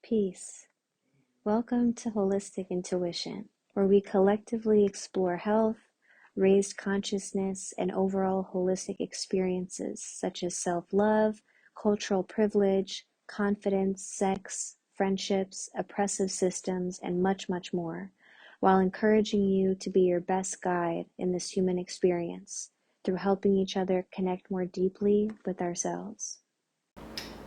Peace. Welcome to Holistic Intuition, where we collectively explore health, raised consciousness, and overall holistic experiences such as self-love, cultural privilege, confidence, sex, friendships, oppressive systems, and much, much more, while encouraging you to be your best guide in this human experience through helping each other connect more deeply with ourselves.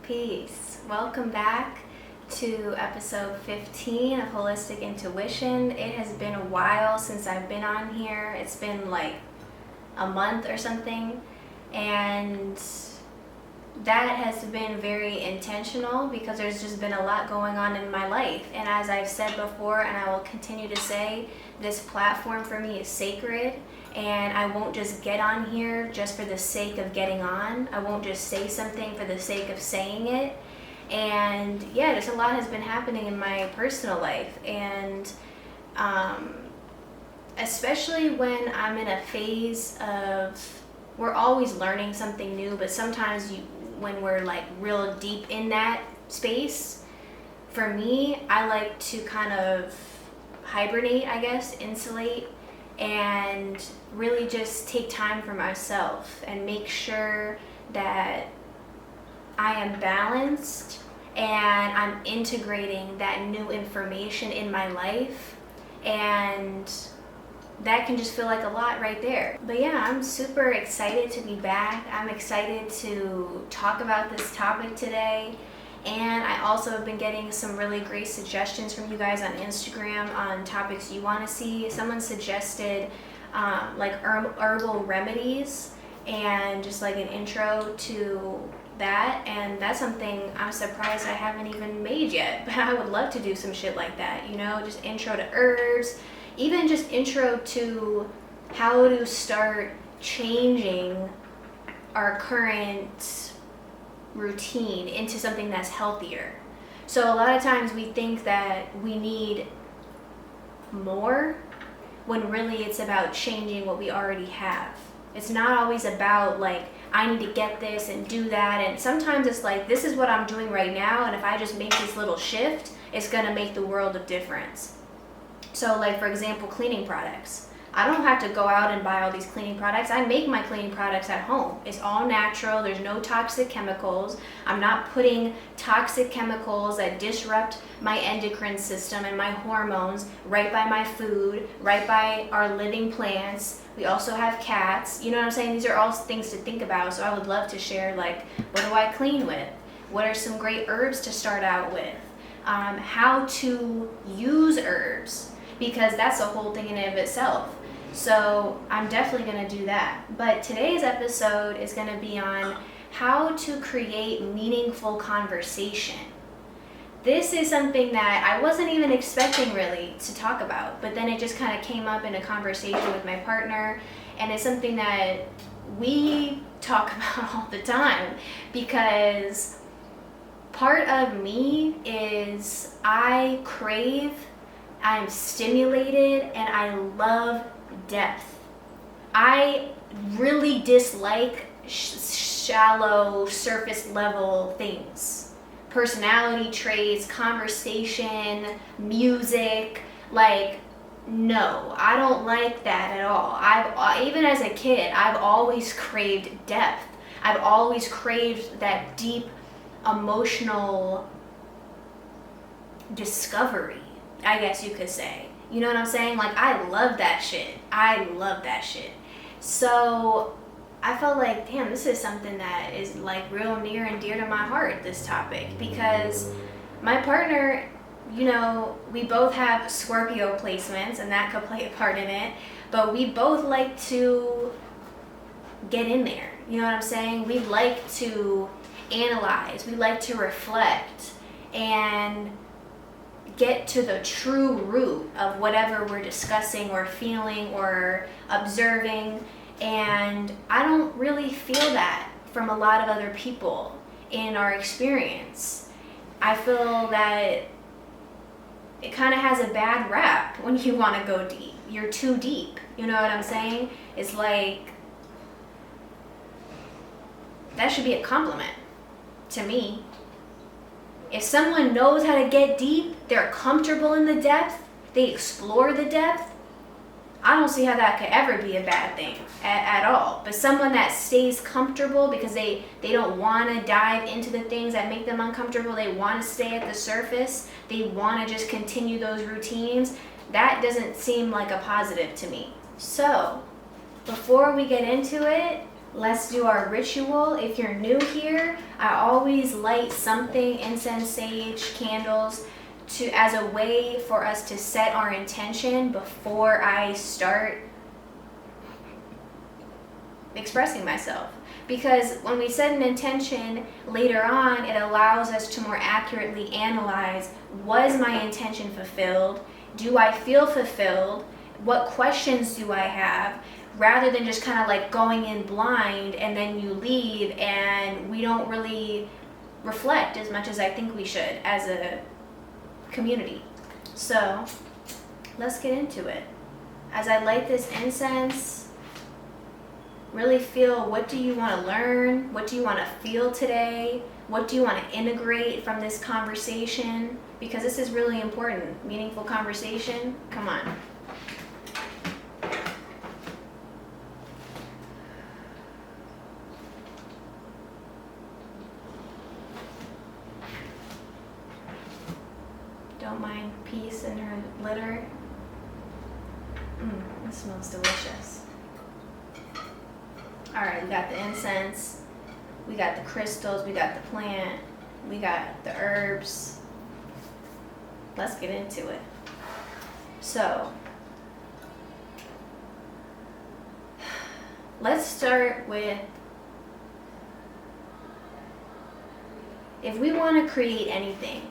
Peace. Welcome back to episode 15 of Holistic Intuition. It has been a while since I've been on here. It's been like a month or something, and that has been very intentional because there's just been a lot going on in my life. And as I've said before, and I will continue to say, this platform for me is sacred, and I won't just get on here just for the sake of getting on. I won't just say something for the sake of saying it. And yeah, just a lot has been happening in my personal life, and especially when I'm in a phase of, we're always learning something new, but sometimes when we're like real deep in that space, for me, I like to kind of hibernate, I guess, insulate, and really just take time for myself and make sure that I am balanced and I'm integrating that new information in my life, and that can just feel like a lot right there. But yeah, I'm super excited to be back. I'm excited to talk about this topic today. And I also have been getting some really great suggestions from you guys on Instagram on topics you want to see. Someone suggested like herbal remedies and just like an intro to that, and that's something I'm surprised I haven't even made yet, but I would love to do some shit like that, you know, just intro to herbs, even just intro to how to start changing our current routine into something that's healthier. So a lot of times we think that we need more when really it's about changing what we already have. It's not always about like, I need to get this and do that, and sometimes it's like, this is what I'm doing right now, and if I just make this little shift, it's gonna make the world of difference. So like, for example, cleaning products. I don't have to go out and buy all these cleaning products. I make my cleaning products at home. It's all natural. There's no toxic chemicals. I'm not putting toxic chemicals that disrupt my endocrine system and my hormones right by my food, right by our living plants. We also have cats. You know what I'm saying? These are all things to think about. So I would love to share, like, what do I clean with? What are some great herbs to start out with? How to use herbs, because that's a whole thing in and of itself. So I'm definitely going to do that. But today's episode is going to be on how to create meaningful conversation. This is something that I wasn't even expecting really to talk about, but then it just kind of came up in a conversation with my partner, and it's something that we talk about all the time, because part of me is I'm stimulated, and I love depth. I really dislike shallow, surface level things. Personality traits, conversation, music, like, no, I don't like that at all. Even as a kid, I've always craved depth. I've always craved that deep emotional discovery, I guess you could say. You know what I'm saying? Like, I love that shit. I love that shit. So I felt like, damn, this is something that is like real near and dear to my heart, this topic, because my partner, you know, we both have Scorpio placements, and that could play a part in it, but we both like to get in there. You know what I'm saying? We like to analyze. We like to reflect and get to the true root of whatever we're discussing or feeling or observing. And I don't really feel that from a lot of other people in our experience. I feel that it kind of has a bad rap when you want to go deep. You're too deep. You know what I'm saying? It's like, that should be a compliment to me. If someone knows how to get deep, they're comfortable in the depth, they explore the depth, I don't see how that could ever be a bad thing at all. But someone that stays comfortable because they don't want to dive into the things that make them uncomfortable, they want to stay at the surface, they want to just continue those routines, that doesn't seem like a positive to me. So, before we get into it, let's do our ritual. If you're new here, I always light something, incense, sage, candles, as a way for us to set our intention before I start expressing myself. Because when we set an intention later on, it allows us to more accurately analyze, was my intention fulfilled? Do I feel fulfilled? What questions do I have? Rather than just kind of like going in blind and then you leave and we don't really reflect as much as I think we should as a community. So let's get into it. As I light this incense, really feel, what do you want to learn? What do you want to feel today? What do you want to integrate from this conversation? Because this is really important. Meaningful conversation. Come on. Don't mind peace in her litter. It smells delicious. Alright, we got the incense, we got the crystals, we got the plant, we got the herbs. Let's get into it. So, let's start with, if we want to create anything,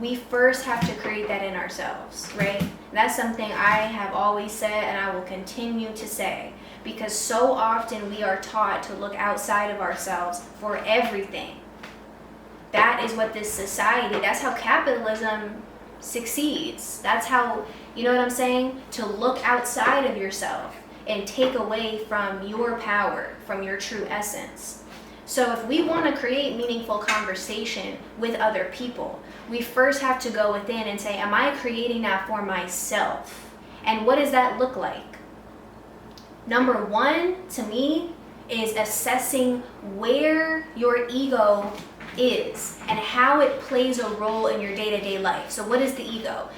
we first have to create that in ourselves, right? That's something I have always said and I will continue to say, because so often we are taught to look outside of ourselves for everything. That is what this society, that's how capitalism succeeds. That's how, you know what I'm saying? To look outside of yourself and take away from your power, from your true essence. So if we want to create meaningful conversation with other people, we first have to go within and say, am I creating that for myself? And what does that look like? Number one, to me, is assessing where your ego is and how it plays a role in your day-to-day life. So what is the ego?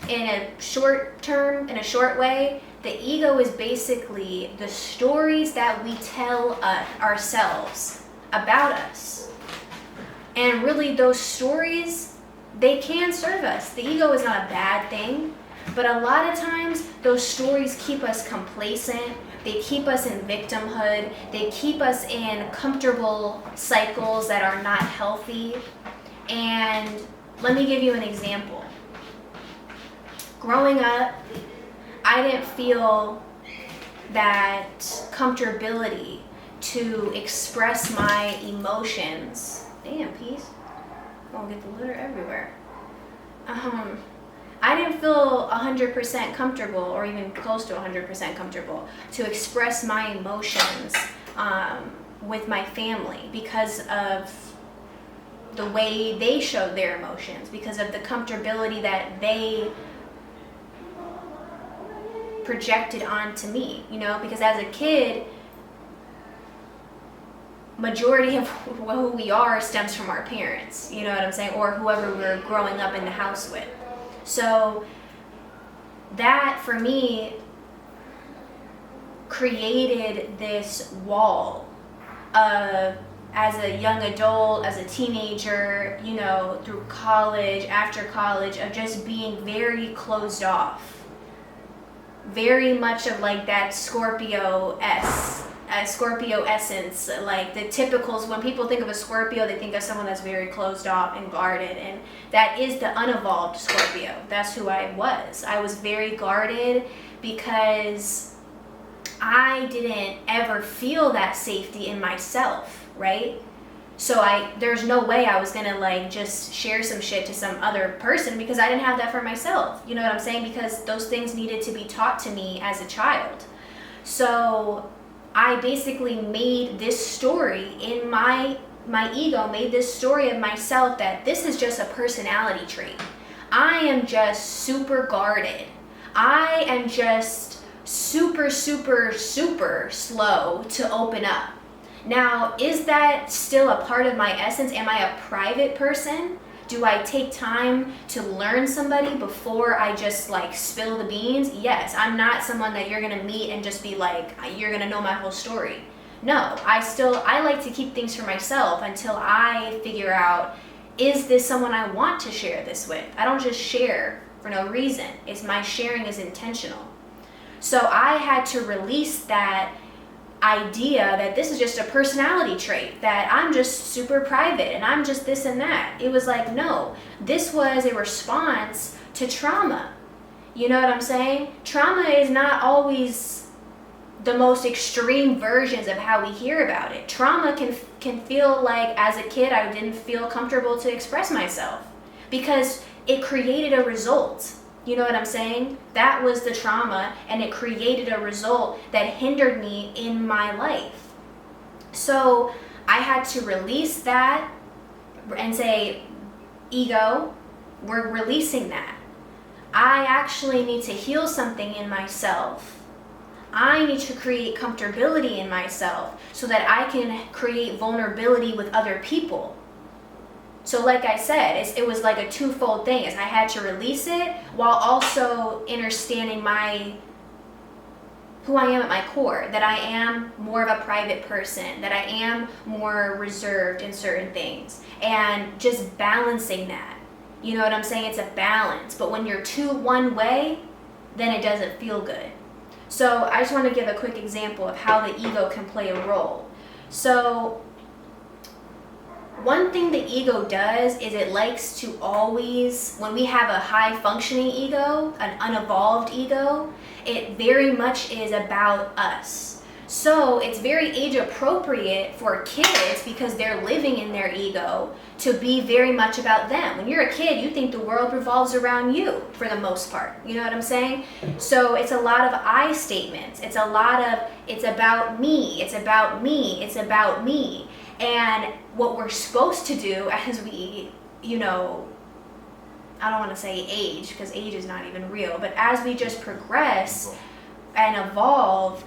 In a short term, in a short way, the ego is basically the stories that we tell ourselves about us. And really those stories, they can serve us. The ego is not a bad thing, but a lot of times those stories keep us complacent. They keep us in victimhood. They keep us in comfortable cycles that are not healthy. And let me give you an example. Growing up, I didn't feel that comfortability to express my emotions. Damn, peace. Gonna get the litter everywhere. I didn't feel 100% comfortable, or even close to 100% comfortable, to express my emotions with my family because of the way they showed their emotions, because of the comfortability that they projected onto me, you know, because as a kid, majority of who we are stems from our parents, you know what I'm saying, or whoever we're growing up in the house with. So that for me created this wall of, as a young adult, as a teenager, you know, through college, after college, of just being very closed off. Very much of like that Scorpio essence, like the typicals. When people think of a Scorpio, they think of someone that's very closed off and guarded, and that is the unevolved Scorpio. That's who I was. I was very guarded because I didn't ever feel that safety in myself, right? So there's no way I was gonna like just share some shit to some other person because I didn't have that for myself. You know what I'm saying? Because those things needed to be taught to me as a child. So I basically made this story in my my ego made this story of myself that this is just a personality trait. I am just super guarded. I am just super, super, super slow to open up. Now, is that still a part of my essence? Am I a private person? Do I take time to learn somebody before I just like spill the beans? Yes, I'm not someone that you're gonna meet and just be like, you're gonna know my whole story. No, I like to keep things for myself until I figure out, is this someone I want to share this with? I don't just share for no reason. My sharing is intentional. So I had to release that idea that this is just a personality trait, that I'm just super private and I'm just this and that. It was like, no, this was a response to trauma. You know what I'm saying? Trauma is not always the most extreme versions of how we hear about it. Trauma can feel like, as a kid, I didn't feel comfortable to express myself because it created a result. You know what I'm saying? That was the trauma, and it created a result that hindered me in my life. So I had to release that and say, ego, we're releasing that. I actually need to heal something in myself. I need to create comfortability in myself so that I can create vulnerability with other people. So like I said, it was like a twofold thing. Is I had to release it while also understanding who I am at my core, that I am more of a private person, that I am more reserved in certain things, and just balancing that. You know what I'm saying? It's a balance. But when you're too one way, then it doesn't feel good. So I just want to give a quick example of how the ego can play a role. So one thing the ego does is it likes to always, when we have a high functioning ego, an unevolved ego, it very much is about us. So it's very age appropriate for kids, because they're living in their ego, to be very much about them. When you're a kid, you think the world revolves around you for the most part. You know what I'm saying? So it's a lot of I statements. It's a lot of, it's about me, it's about me, it's about me. And what we're supposed to do as we, you know, I don't want to say age, because age is not even real, but as we just progress and evolve,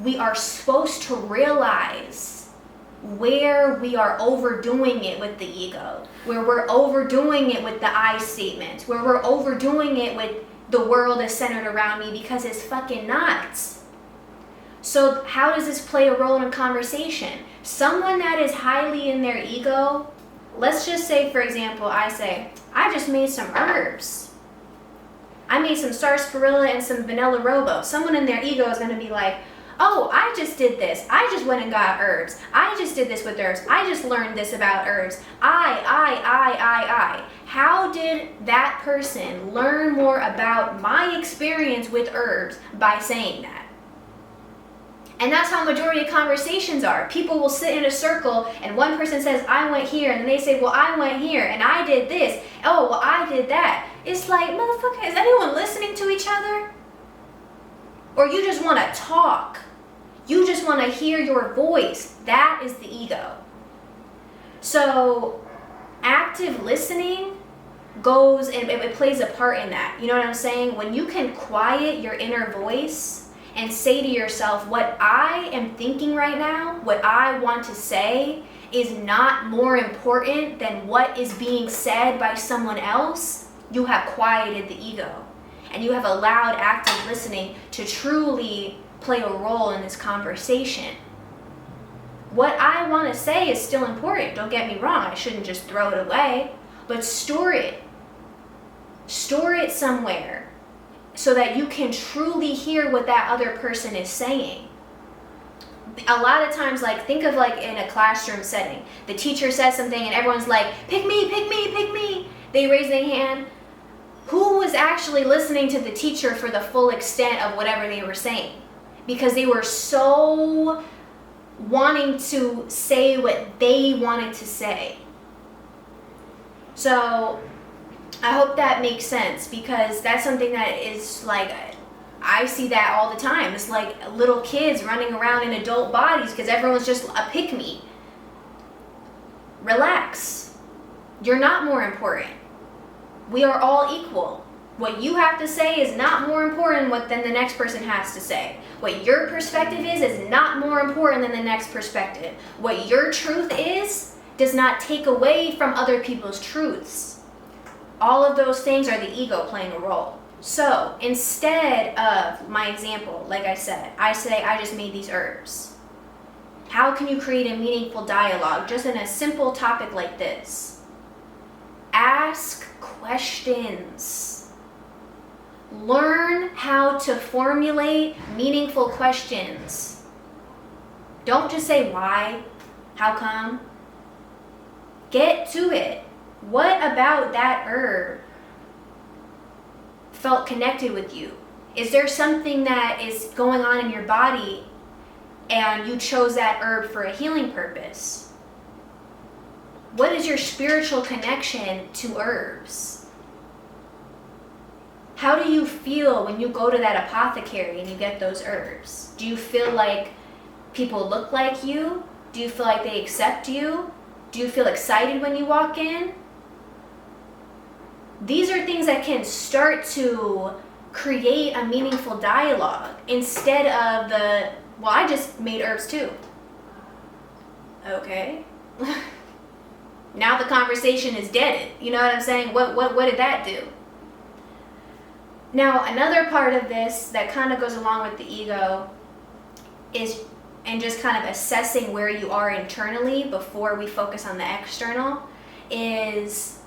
we are supposed to realize where we are overdoing it with the ego, where we're overdoing it with the I statements, where we're overdoing it with the world is centered around me, because it's fucking not. So how does this play a role in a conversation? Someone that is highly in their ego, let's just say, for example, I say, I just made some herbs. I made some sarsaparilla and some vanilla robo. Someone in their ego is going to be like, oh, I just did this. I just went and got herbs. I just did this with herbs. I just learned this about herbs. I. How did that person learn more about my experience with herbs by saying that? And that's how majority of conversations are. People will sit in a circle and one person says, I went here, and then they say, well, I went here and I did this. Oh, well, I did that. It's like, motherfucker, is anyone listening to each other? Or you just want to talk. You just want to hear your voice. That is the ego. So active listening goes, and it plays a part in that. You know what I'm saying? When you can quiet your inner voice and say to yourself, what I am thinking right now, what I want to say, is not more important than what is being said by someone else, you have quieted the ego. And you have allowed active listening to truly play a role in this conversation. What I want to say is still important, don't get me wrong, I shouldn't just throw it away, but store it. Store it somewhere so that you can truly hear what that other person is saying. A lot of times, like, think of like in a classroom setting, the teacher says something and everyone's like, pick me, pick me, pick me. They raise their hand. Who was actually listening to the teacher for the full extent of whatever they were saying? Because they were so wanting to say what they wanted to say. So I hope that makes sense, because that's something that is like, I see that all the time. It's like little kids running around in adult bodies because everyone's just a pick-me. Relax. You're not more important. We are all equal. What you have to say is not more important than the next person has to say. What your perspective is not more important than the next perspective. What your truth is does not take away from other people's truths. All of those things are the ego playing a role. So instead of my example, like I said, I say I just made these herbs. How can you create a meaningful dialogue just in a simple topic like this? Ask questions. Learn how to formulate meaningful questions. Don't just say why, how come. Get to it. What about that herb felt connected with you? Is there something that is going on in your body and you chose that herb for a healing purpose? What is your spiritual connection to herbs? How do you feel when you go to that apothecary and you get those herbs? Do you feel like people look like you? Do you feel like they accept you? Do you feel excited when you walk in? These are things that can start to create a meaningful dialogue instead of well, I just made herbs too. Okay. Now the conversation is deaded. You know what I'm saying? What did that do? Now, another part of this that kind of goes along with the ego is, and just kind of assessing where you are internally before we focus on the external, is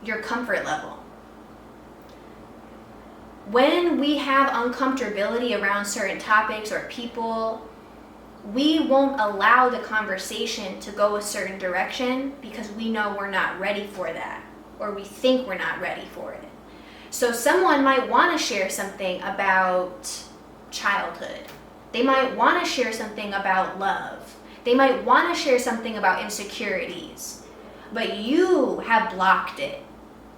your comfort level. When we have uncomfortability around certain topics or people, we won't allow the conversation to go a certain direction because we know we're not ready for that, or we think we're not ready for it. So someone might want to share something about childhood. They might want to share something about love. They might want to share something about insecurities, but you have blocked it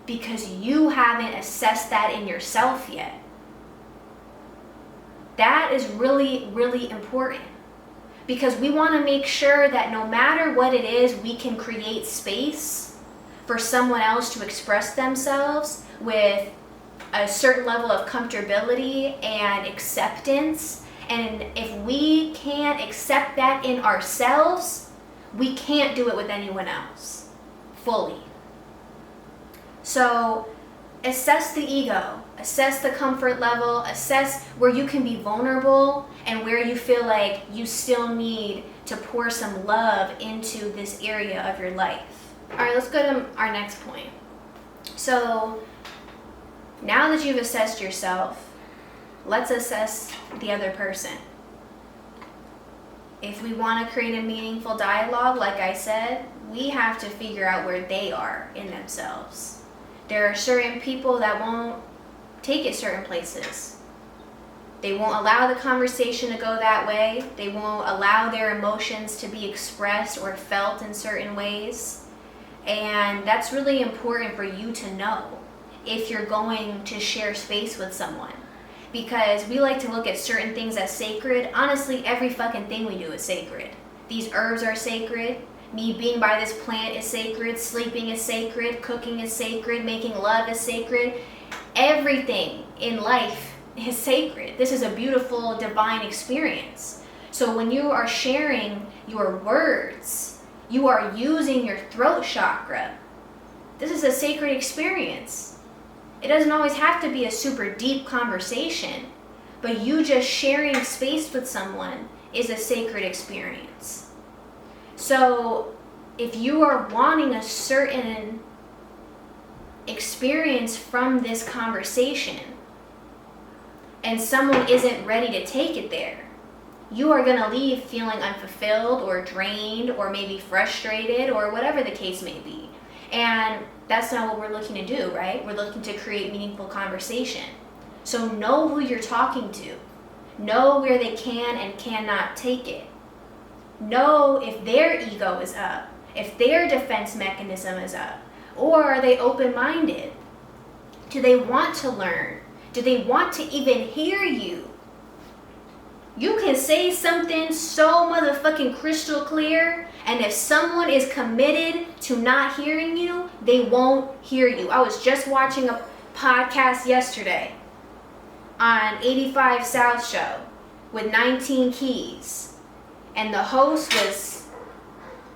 because you haven't assessed that in yourself yet. That is really, really important, because we want to make sure that no matter what it is, we can create space for someone else to express themselves with a certain level of comfortability and acceptance. And if we can't accept that in ourselves, we can't do it with anyone else fully. So assess the ego, assess the comfort level, assess where you can be vulnerable and where you feel like you still need to pour some love into this area of your life. All right, let's go to our next point. So now that you've assessed yourself, let's assess the other person. If we want to create a meaningful dialogue, like I said, we have to figure out where they are in themselves. There are certain people that won't take it certain places. They won't allow the conversation to go that way. They won't allow their emotions to be expressed or felt in certain ways. And that's really important for you to know if you're going to share space with someone. Because we like to look at certain things as sacred. Honestly, every fucking thing we do is sacred. These herbs are sacred. Me being by this plant is sacred. Sleeping is sacred. Cooking is sacred. Making love is sacred. Everything in life is sacred. This is a beautiful, divine experience. So when you are sharing your words, you are using your throat chakra. This is a sacred experience. It doesn't always have to be a super deep conversation, but you just sharing space with someone is a sacred experience. So if you are wanting a certain experience from this conversation and someone isn't ready to take it there, you are going to leave feeling unfulfilled or drained or maybe frustrated or whatever the case may be. And that's not what we're looking to do, right? We're looking to create meaningful conversation. So know who you're talking to. Know where they can and cannot take it. Know if their ego is up, if their defense mechanism is up, or are they open-minded? Do they want to learn? Do they want to even hear you? You can say something so motherfucking crystal clear And if someone is committed to not hearing you, they won't hear you. I was just watching a podcast yesterday on 85 South Show with 19 Keys. And the host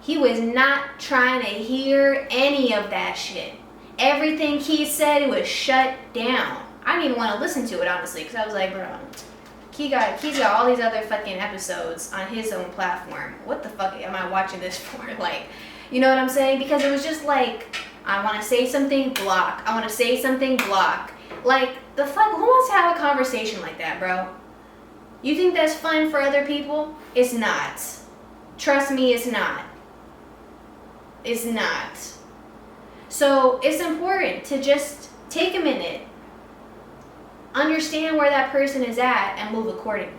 he was not trying to hear any of that shit. Everything Key said was shut down. I didn't even want to listen to it, honestly, because I was like, bro, Key's got all these other fucking episodes on his own platform. What the fuck am I watching this for? Like, you know what I'm saying? Because it was just like, I want to say something, block. I want to say something, block. Like, the fuck, who wants to have a conversation like that, bro? You think that's fun for other people? It's not. Trust me, it's not. It's not. So it's important to just take a minute, understand where that person is at, and move accordingly.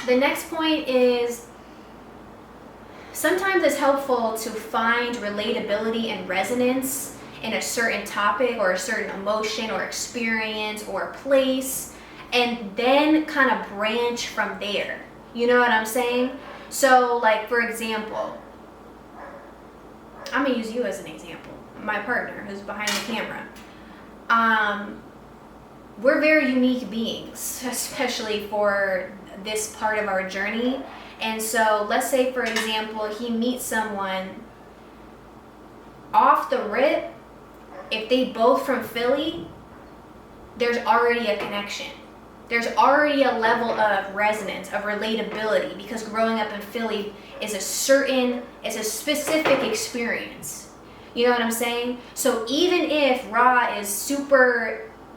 The next point is, sometimes it's helpful to find relatability and resonance in a certain topic or a certain emotion or experience or place, and then kind of branch from there. You know what I'm saying? So, like, for example, I'm gonna use you as an example. My partner, who's behind the camera. We're very unique beings, especially for this part of our journey. And so, let's say, for example, he meets someone off the rip. If they both from Philly, there's already a connection. There's already a level of resonance, of relatability, because growing up in Philly is a specific experience. You know what I'm saying? So even if Ra is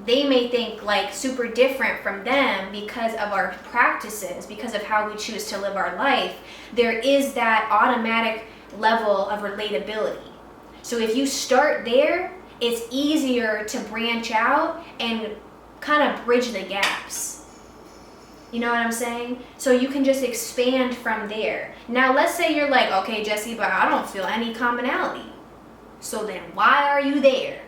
they may think like super different from them because of our practices, because of how we choose to live our life, there is that automatic level of relatability. So if you start there, it's easier to branch out and kind of bridge the gaps. You know what I'm saying? So you can just expand from there. Now let's say you're like, okay, Jessie, but I don't feel any commonality. So then why are you there?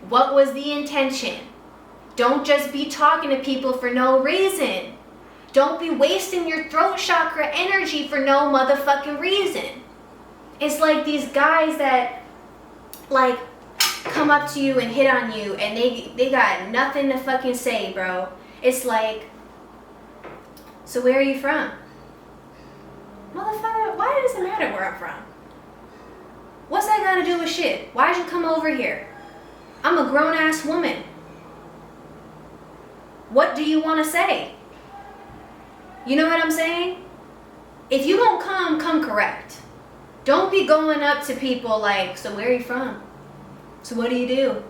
What was the intention? Don't just be talking to people for no reason. Don't be wasting your throat chakra energy for no motherfucking reason. It's like these guys that like come up to you and hit on you and they got nothing to fucking say, bro. It's like, so where are you from? Motherfucker, why does it matter where I'm from? What's that got to do with shit? Why'd you come over here? I'm a grown-ass woman. What do you want to say? You know what I'm saying? If you won't come correct. Don't be going up to people like, so where are you from? So what do you do?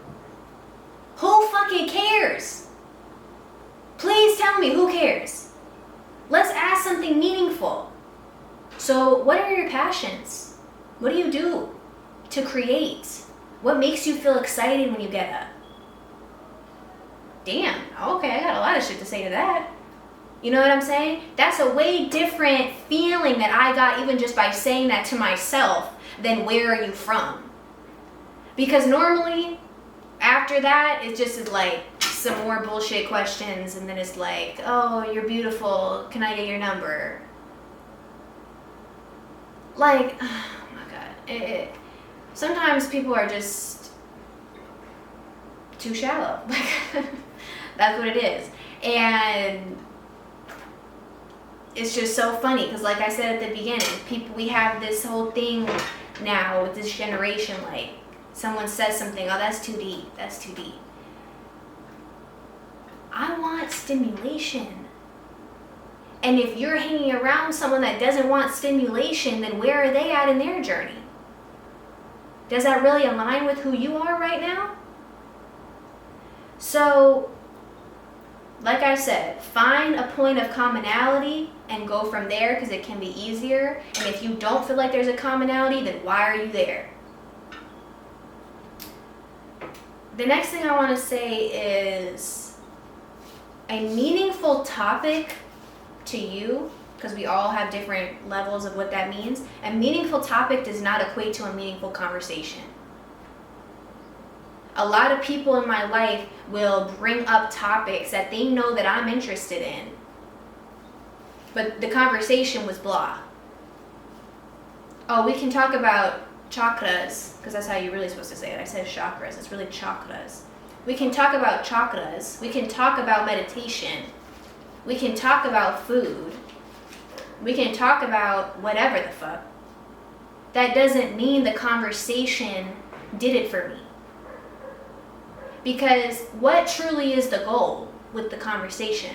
Who fucking cares? Please tell me, who cares? Let's ask something meaningful. So what are your passions? What do you do to create? What makes you feel excited when you get up? Damn, okay, I got a lot of shit to say to that. You know what I'm saying? That's a way different feeling that I got even just by saying that to myself than where are you from? Because normally, after that, it just is like some more bullshit questions, and then it's like, oh, you're beautiful, can I get your number? Like, oh my God. Sometimes people are just too shallow. That's what it is. And it's just so funny because, like I said at the beginning, we have this whole thing now with this generation, like, someone says something, oh, that's too deep, that's too deep. I want stimulation. And if you're hanging around someone that doesn't want stimulation, then where are they at in their journey? Does that really align with who you are right now? So, like I said, find a point of commonality and go from there because it can be easier. And if you don't feel like there's a commonality, then why are you there? The next thing I want to say is a meaningful topic to you, because we all have different levels of what that means. A meaningful topic does not equate to a meaningful conversation. A lot of people in my life will bring up topics that they know that I'm interested in. But the conversation was blah. Oh, we can talk about chakras, because that's how you're really supposed to say it. I said chakras, it's really chakras. We can talk about chakras. We can talk about meditation. We can talk about food. We can talk about whatever the fuck. That doesn't mean the conversation did it for me. Because what truly is the goal with the conversation?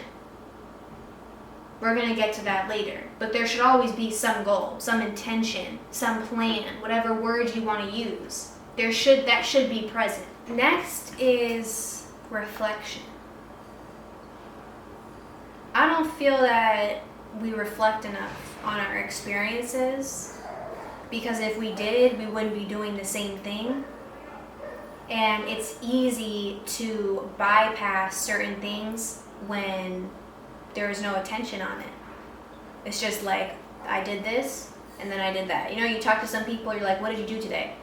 We're going to get to that later. But there should always be some goal, some intention, some plan, whatever words you want to use. That should be present. Next is reflection. I don't feel that we reflect enough on our experiences, because if we did, we wouldn't be doing the same thing. And it's easy to bypass certain things when there is no attention on it. It's just like, I did this, and then I did that. You know, you talk to some people, you're like, what did you do today?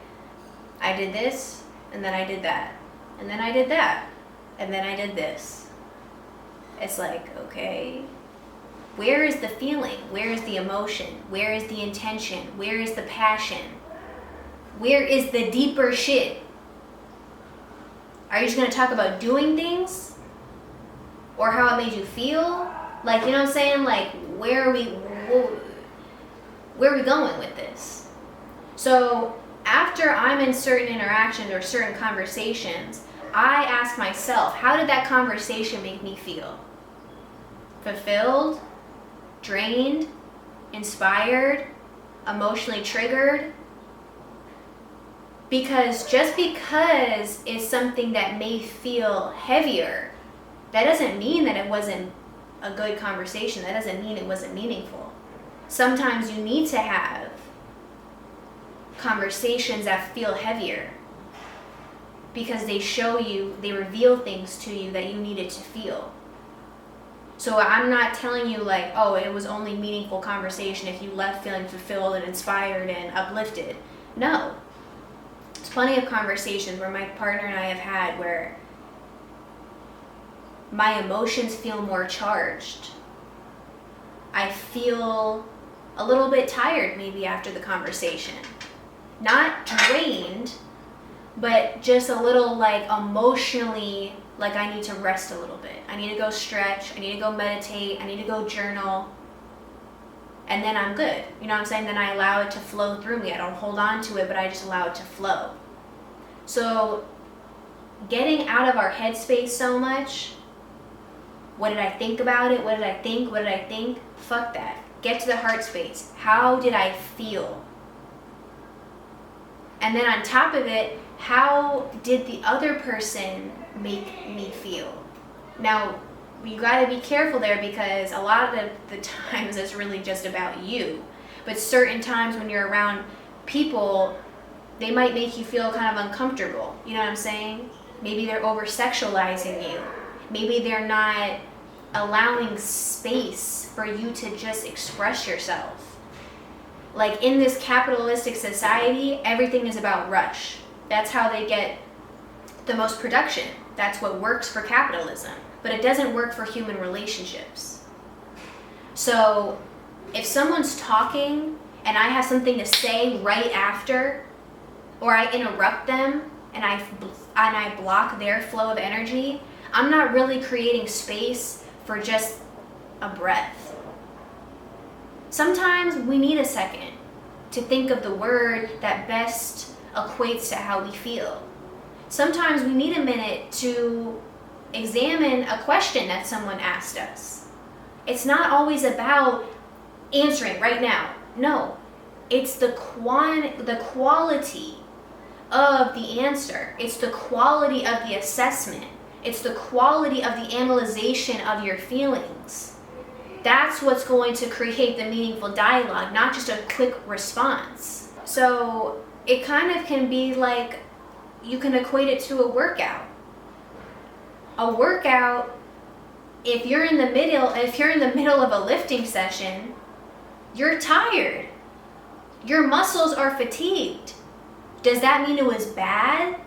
I did this, and then I did that. And then I did that. And then I did this. It's like, okay, where is the feeling? Where is the emotion? Where is the intention? Where is the passion? Where is the deeper shit? Are you just going to talk about doing things? Or how it made you feel? Like, you know what I'm saying? Like, where are we going with this? So after I'm in certain interactions or certain conversations, I ask myself, how did that conversation make me feel? Fulfilled? Drained? Inspired? Emotionally triggered? Because just because it's something that may feel heavier, that doesn't mean that it wasn't a good conversation. That doesn't mean it wasn't meaningful. Sometimes you need to have conversations that feel heavier because they show you, they reveal things to you that you needed to feel. So I'm not telling you like, oh, it was only meaningful conversation if you left feeling fulfilled and inspired and uplifted. No. There's plenty of conversations where my partner and I have had where my emotions feel more charged. I feel a little bit tired maybe after the conversation. Not drained, but just a little like emotionally, like I need to rest a little bit. I need to go stretch, I need to go meditate, I need to go journal, and then I'm good. You know what I'm saying? Then I allow it to flow through me. I don't hold on to it, but I just allow it to flow. So getting out of our headspace so much, what did I think about it? What did I think? What did I think? Fuck that. Get to the heart space. How did I feel? And then on top of it, how did the other person make me feel? Now, you gotta be careful there because a lot of the times it's really just about you. But certain times when you're around people, they might make you feel kind of uncomfortable. You know what I'm saying? Maybe they're over-sexualizing you. Maybe they're not allowing space for you to just express yourself. Like in this capitalistic society, everything is about rush. That's how they get the most production. That's what works for capitalism. But it doesn't work for human relationships. So if someone's talking and I have something to say right after, or I interrupt them and I block their flow of energy, I'm not really creating space for just a breath. Sometimes we need a second to think of the word that best equates to how we feel. Sometimes we need a minute to examine a question that someone asked us. It's not always about answering right now. No, it's the quality of the answer. It's the quality of the assessment. It's the quality of the analyzation of your feelings. That's what's going to create the meaningful dialogue, not just a quick response. So it kind of can be like, you can equate it to a workout. A workout, if you're in the middle of a lifting session, you're tired. Your muscles are fatigued. Does that mean it was bad?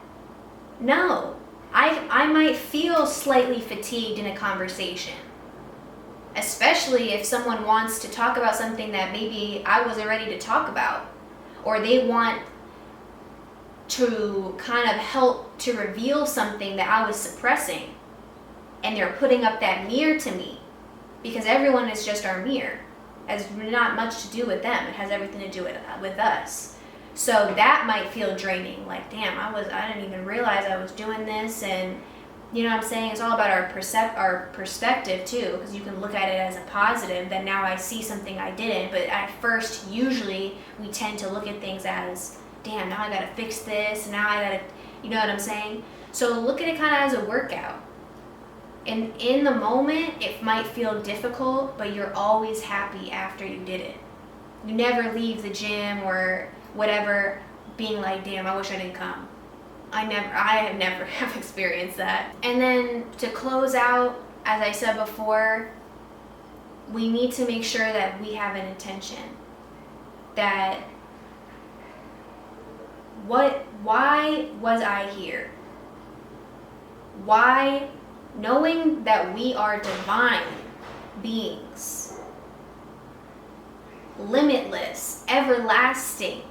No. I might feel slightly fatigued in a conversation. especially if someone wants to talk about something that maybe I wasn't ready to talk about, or they want to kind of help to reveal something that I was suppressing, and they're putting up that mirror to me, because everyone is just our mirror. It has not much to do with them. It has everything to do with us. So that might feel draining. Like, damn, I didn't even realize I was doing this. And you know what I'm saying? It's all about our perspective too, because you can look at it as a positive, that now I see something I didn't. But at first, usually we tend to look at things as, damn, now I gotta fix this. Now I gotta, you know what I'm saying? So look at it kind of as a workout. And in the moment, it might feel difficult, but you're always happy after you did it. You never leave the gym or whatever being like, damn, I wish I didn't come. I have never have experienced that. And then to close out, as I said before, we need to make sure that we have an intention. That why was I here? Why? Knowing that we are divine beings, limitless, everlasting,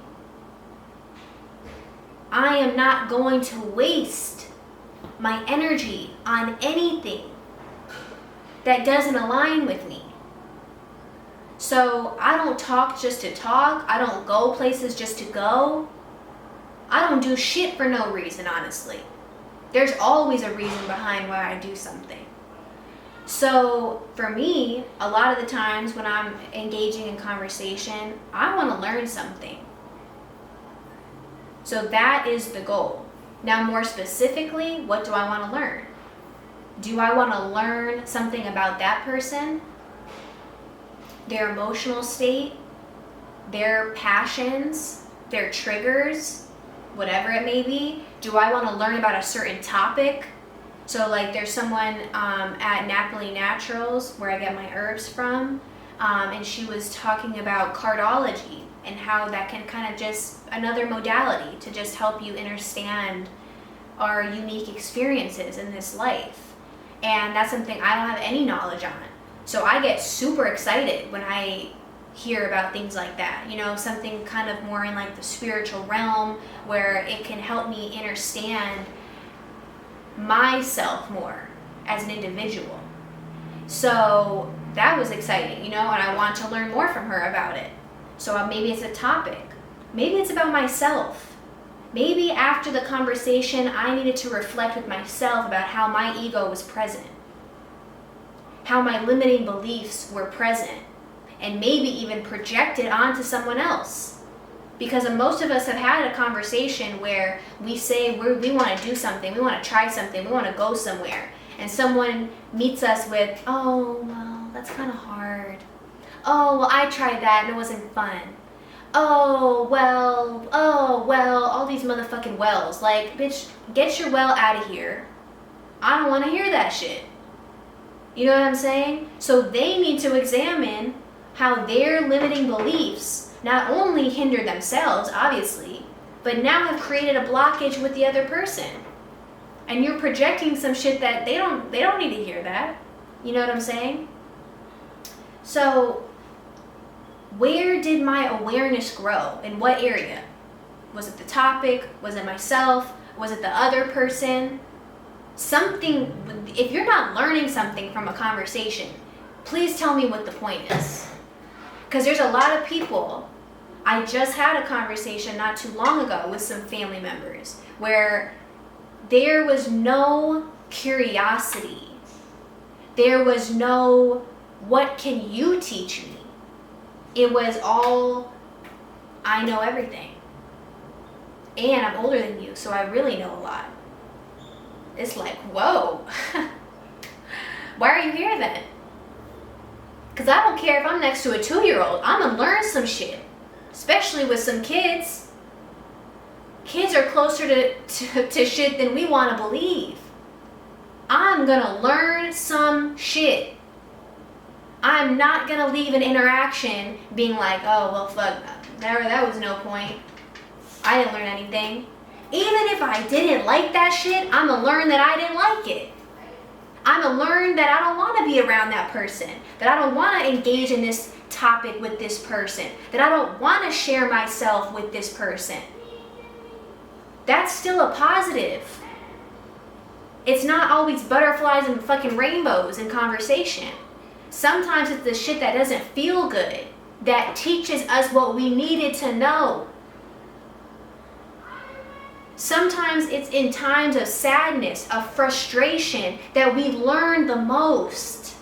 I am not going to waste my energy on anything that doesn't align with me. So I don't talk just to talk. I don't go places just to go. I don't do shit for no reason, honestly. There's always a reason behind why I do something. So for me, a lot of the times when I'm engaging in conversation, I want to learn something. So that is the goal. Now, more specifically, what do I want to learn? Do I want to learn something about that person, their emotional state, their passions, their triggers, whatever it may be? Do I want to learn about a certain topic? So like there's someone at Alkaline Naturals, where I get my herbs from, and she was talking about cardology and how that can kind of just another modality to just help you understand our unique experiences in this life. And that's something I don't have any knowledge on. So I get super excited when I hear about things like that, you know, something kind of more in like the spiritual realm, where it can help me understand myself more as an individual. So that was exciting, you know, and I want to learn more from her about it. So maybe it's a topic, maybe it's about myself. Maybe after the conversation, I needed to reflect with myself about how my ego was present, how my limiting beliefs were present, and maybe even projected onto someone else. Because most of us have had a conversation where we say we want to do something, we want to try something, we want to go somewhere, and someone meets us with, oh, well, that's kind of hard. Oh, well, I tried that and it wasn't fun. Oh, well, all these motherfucking wells. Like, bitch, get your well out of here. I don't want to hear that shit. You know what I'm saying? So they need to examine how their limiting beliefs not only hinder themselves, obviously, but now have created a blockage with the other person. And you're projecting some shit that they don't need to hear that. You know what I'm saying? So where did my awareness grow? In what area? Was it the topic? Was it myself? Was it the other person? Something, if you're not learning something from a conversation, please tell me what the point is. Because there's a lot of people. I just had a conversation not too long ago with some family members where there was no curiosity. There was no, what can you teach me? It was all, I know everything. And I'm older than you, so I really know a lot. It's like, whoa. Why are you here then? Because I don't care if I'm next to a 2-year-old. I'm going to learn some shit. Especially with some kids. Kids are closer to shit than we want to believe. I'm going to learn some shit. I'm not going to leave an interaction being like, oh, well, fuck, that was no point. I didn't learn anything. Even if I didn't like that shit, I'm going to learn that I didn't like it. I'm gonna learn that I don't want to be around that person, that I don't want to engage in this topic with this person, that I don't want to share myself with this person. That's still a positive. It's not always butterflies and fucking rainbows in conversation. Sometimes it's the shit that doesn't feel good that teaches us what we needed to know. Sometimes it's in times of sadness, of frustration, that we learn the most.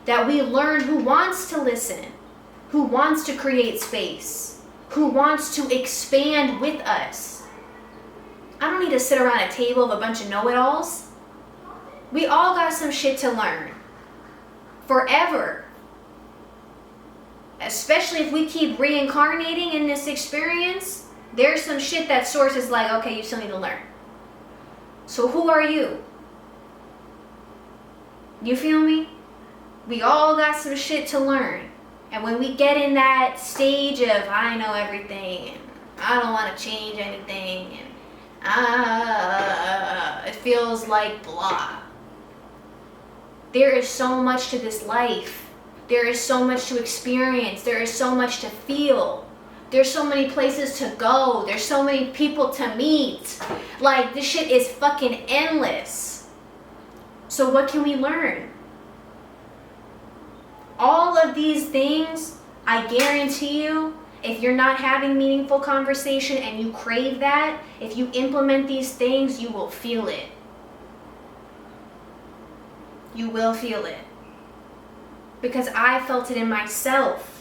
That we learn who wants to listen, who wants to create space, who wants to expand with us. I don't need to sit around a table of a bunch of know-it-alls. We all got some shit to learn. Forever. Especially if we keep reincarnating in this experience, there's some shit that source is like, okay, you still need to learn. So who are you? You feel me? We all got some shit to learn. And when we get in that stage of, I know everything, and I don't want to change anything, and it feels like blah. There is so much to this life. There is so much to experience. There is so much to feel. There's so many places to go. There's so many people to meet. Like, this shit is fucking endless. So what can we learn? All of these things, I guarantee you, if you're not having meaningful conversation and you crave that, if you implement these things, you will feel it. You will feel it. Because I felt it in myself.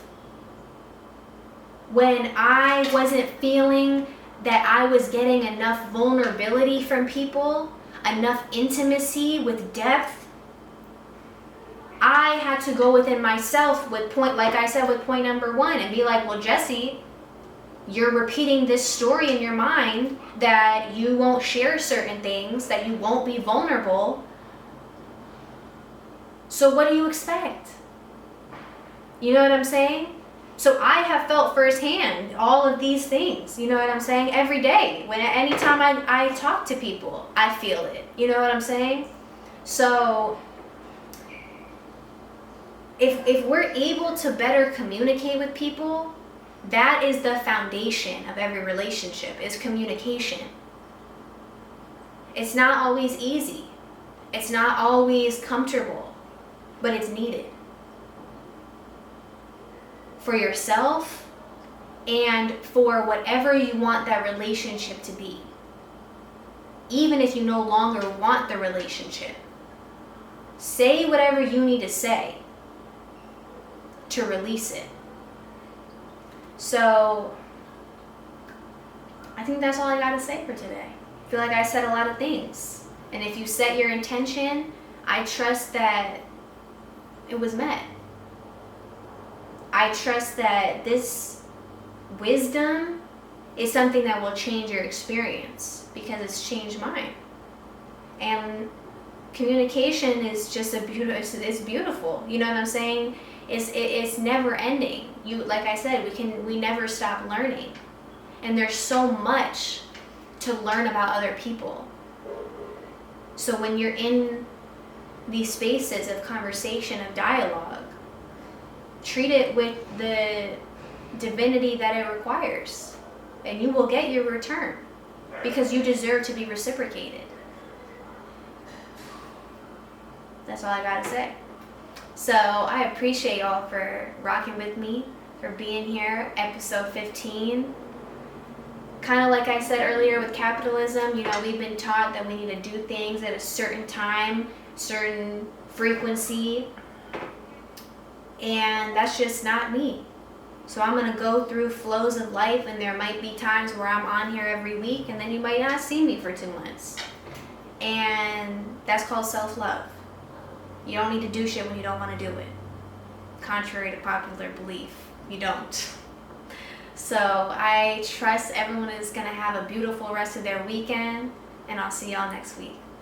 When I wasn't feeling that I was getting enough vulnerability from people, enough intimacy with depth, I had to go within myself with like I said, with point number 1 and be like, well, Jessie, you're repeating this story in your mind that you won't share certain things, that you won't be vulnerable. So what do you expect? You know what I'm saying? So I have felt firsthand all of these things, you know what I'm saying? Every day, anytime I talk to people, I feel it. You know what I'm saying? So if we're able to better communicate with people, that is the foundation of every relationship, is communication. It's not always easy. It's not always comfortable, but it's needed. For yourself and for whatever you want that relationship to be. Even if you no longer want the relationship, say whatever you need to say to release it. So I think that's all I gotta say for today. I feel like I said a lot of things. And if you set your intention, I trust that it was met. I trust that this wisdom is something that will change your experience, because it's changed mine. And communication is just it's beautiful. You know what I'm saying? It's never ending. Like I said, we never stop learning. And there's so much to learn about other people. So when you're in these spaces of conversation, of dialogue, treat it with the divinity that it requires, and you will get your return, because you deserve to be reciprocated. That's all I gotta say. So I appreciate y'all for rocking with me, for being here, episode 15. Kind of like I said earlier with capitalism, you know, we've been taught that we need to do things at a certain time, certain frequency, and that's just not me. So I'm going to go through flows of life, and there might be times where I'm on here every week, and then you might not see me for 2 months. And that's called self-love. You don't need to do shit when you don't want to do it. Contrary to popular belief, you don't. So I trust everyone is going to have a beautiful rest of their weekend, and I'll see y'all next week.